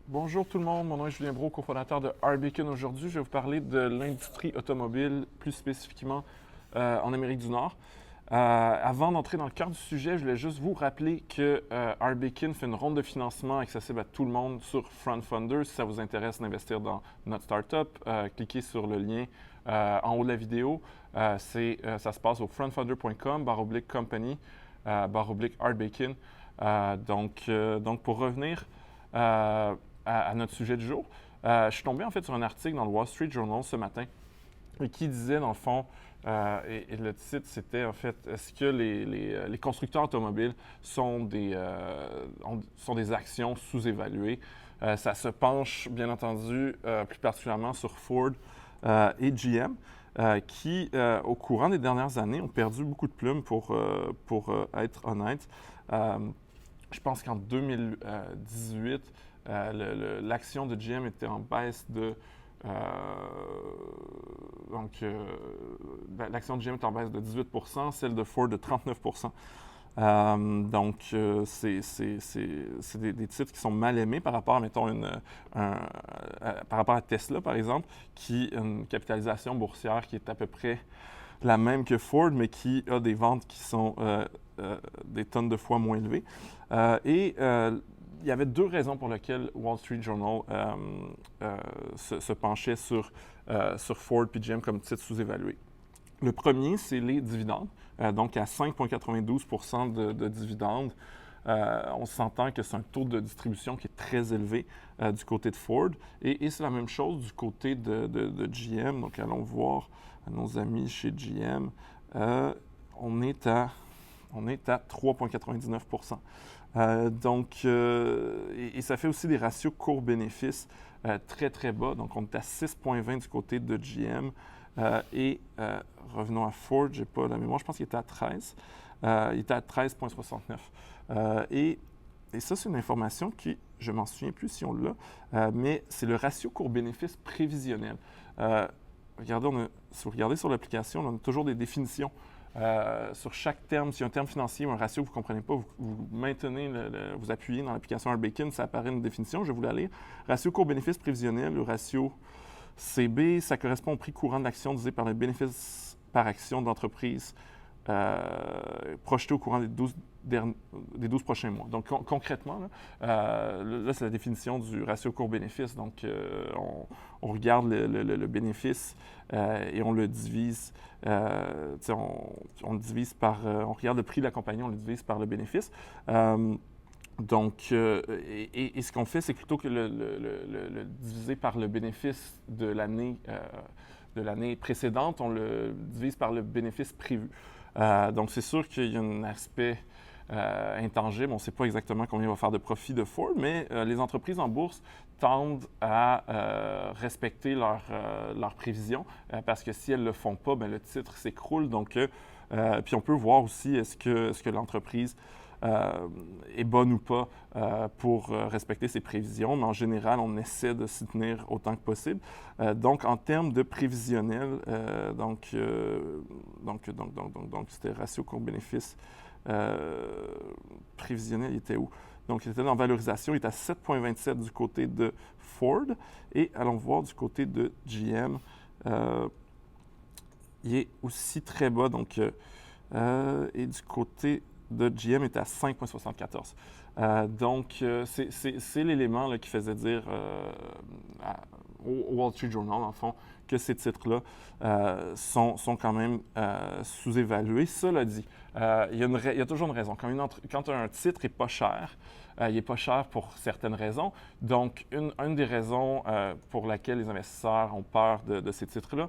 Bonjour tout le monde, mon nom est Julien Brault, cofondateur de Arbeacon. Aujourd'hui, je vais vous parler de l'industrie automobile, plus spécifiquement en Amérique du Nord. Avant d'entrer dans le cœur du sujet, je voulais juste vous rappeler que Arbeacon fait une ronde de financement accessible à tout le monde sur FrontFunder. Si ça vous intéresse d'investir dans notre startup, cliquez sur le lien en haut de la vidéo. Ça se passe au frontfunder.com/company /Arbeacon. Donc, pour revenir à notre sujet du jour, je suis tombé en fait sur un article dans le Wall Street Journal ce matin et qui disait dans le fond, et le titre c'était en fait, est-ce que les constructeurs automobiles sont sont des actions sous-évaluées? Ça se penche bien entendu plus particulièrement sur Ford et GM. Qui, au courant des dernières années, ont perdu beaucoup de plumes pour être honnête. Je pense qu'en 2018, l'action de GM était en baisse de. L'action de GM était en baisse de 18 celle de Ford de 39 c'est des titres qui sont mal aimés par rapport, mettons, par rapport à Tesla, par exemple, qui a une capitalisation boursière qui est à peu près la même que Ford, mais qui a des ventes qui sont des tonnes de fois moins élevées. Il y avait deux raisons pour lesquelles Wall Street Journal se penchait sur Ford et GM comme titre sous-évalué. Le premier, c'est les dividendes. Donc, à 5,92 de dividendes, on s'entend que c'est un taux de distribution qui est très élevé du côté de Ford. Et c'est la même chose du côté de GM. Donc, allons voir nos amis chez GM. On est à 3,99 et ça fait aussi des ratios cours-bénéfices très, très bas. Donc, on est à 6,20 du côté de GM. Revenons à Ford, je n'ai pas la mémoire, je pense qu'il était à 13. Il était à 13,69. Et ça, c'est une information qui, je m'en souviens plus si on l'a, mais c'est le ratio cours-bénéfice prévisionnel. Regardez, si vous regardez sur l'application, on a toujours des définitions. Sur chaque terme, s'il y a un terme financier ou un ratio que vous ne comprenez pas, vous maintenez, vous appuyez dans l'application Arbeacon, ça apparaît une définition, je vais vous la lire. Ratio court-bénéfice prévisionnel, le ratio CB, ça correspond au prix courant de l'action divisé par le bénéfice par action de l'entreprise projeté au courant des 12 prochains mois. Donc, concrètement, là c'est la définition du ratio court-bénéfice. Donc, on regarde le bénéfice et on le divise. On le divise par. On regarde le prix de la compagnie, on le divise par le bénéfice. Et ce qu'on fait, c'est plutôt que le diviser par le bénéfice de l'année précédente, on le divise par le bénéfice prévu. Donc, c'est sûr qu'il y a un aspect intangible. On ne sait pas exactement combien va faire de profit de Ford, mais les entreprises en bourse tendent à respecter leurs prévisions parce que si elles ne le font pas, bien, le titre s'écroule. Donc, puis on peut voir aussi est-ce que l'entreprise est bonne ou pas pour respecter ses prévisions, mais en général, on essaie de s'y tenir autant que possible. Donc, en termes de prévisionnel, c'était ratio court-bénéfice prévisionnel, il était où? Donc, il était dans valorisation, il est à 7,27 du côté de Ford. Et allons voir du côté de GM. Il est aussi très bas, donc, et du côté de GM est à 5,74. C'est l'élément là, qui faisait dire au Wall Street Journal, en fond, que ces titres-là sont quand même sous-évalués. Cela dit, il y a toujours une raison. Quand un titre n'est pas cher, il n'est pas cher pour certaines raisons. Donc, une des raisons pour laquelle les investisseurs ont peur de ces titres-là,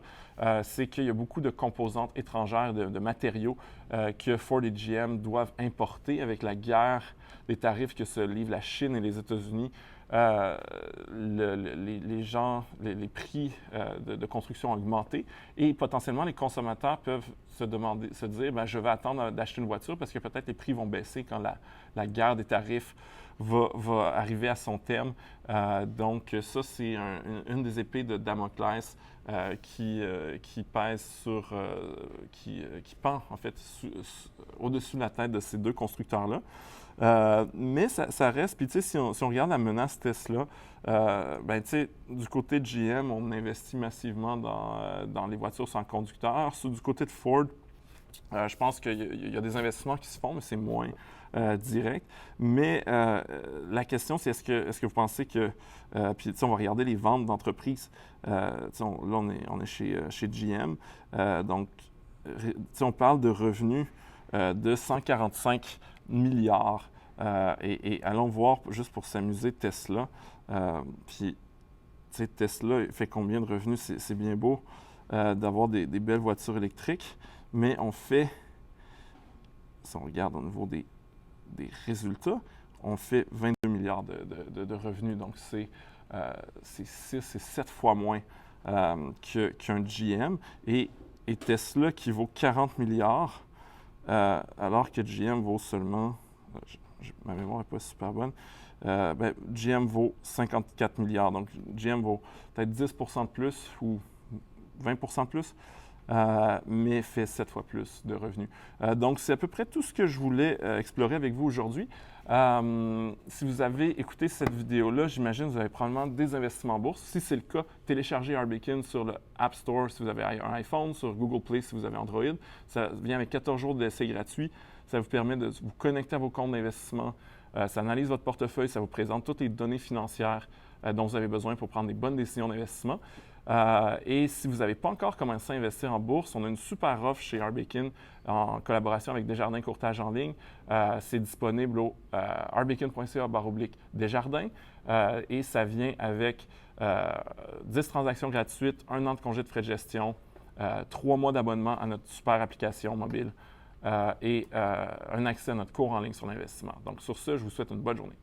c'est qu'il y a beaucoup de composantes étrangères, de matériaux que Ford et GM doivent importer avec la guerre des tarifs que se livrent la Chine et les États-Unis. Les prix de construction ont augmenté et potentiellement les consommateurs peuvent se dire ben, je vais attendre d'acheter une voiture parce que peut-être les prix vont baisser quand la guerre des tarifs va arriver à son terme. Donc ça, c'est une des épées de Damoclès qui pèse qui pend en fait au-dessus de la tête de ces deux constructeurs-là. Mais ça reste. Puis, tu sais, si on regarde la menace Tesla, ben, tu sais, du côté de GM, on investit massivement dans les voitures sans conducteur. Du côté de Ford, je pense qu'il y a des investissements qui se font, mais c'est moins direct. Mais la question, c'est est-ce que vous pensez que... puis, tu sais, on va regarder les ventes d'entreprises. Là, on est chez GM. Donc, tu sais, on parle de revenus de 145 milliards. Et allons voir, juste pour s'amuser, Tesla. Puis, tu sais, Tesla fait combien de revenus? C'est bien beau d'avoir des belles voitures électriques, mais on fait, si on regarde au niveau des résultats, on fait 22 milliards de revenus. Donc, c'est 6 et 7 fois moins qu'un GM. Et Tesla qui vaut 40 milliards, alors que GM vaut seulement, ma mémoire n'est pas super bonne, ben, GM vaut 54 milliards. Donc, GM vaut peut-être 10 de plus ou 20 de plus, mais fait 7 fois plus de revenus. Donc, c'est à peu près tout ce que je voulais explorer avec vous aujourd'hui. Si vous avez écouté cette vidéo-là, j'imagine que vous avez probablement des investissements en bourse. Si c'est le cas, téléchargez Arbekin sur le App Store si vous avez un iPhone, sur Google Play si vous avez Android. Ça vient avec 14 jours d'essai gratuit. Ça vous permet de vous connecter à vos comptes d'investissement. Ça analyse votre portefeuille, ça vous présente toutes les données financières dont vous avez besoin pour prendre des bonnes décisions d'investissement. Et si vous n'avez pas encore commencé à investir en bourse, on a une super offre chez Arbekin en collaboration avec Desjardins Courtage en ligne. C'est disponible au arbekin.ca/Desjardins et ça vient avec 10 transactions gratuites, 1 an de congé de frais de gestion, 3 mois d'abonnement à notre super application mobile et un accès à notre cours en ligne sur l'investissement. Donc sur ce, je vous souhaite une bonne journée.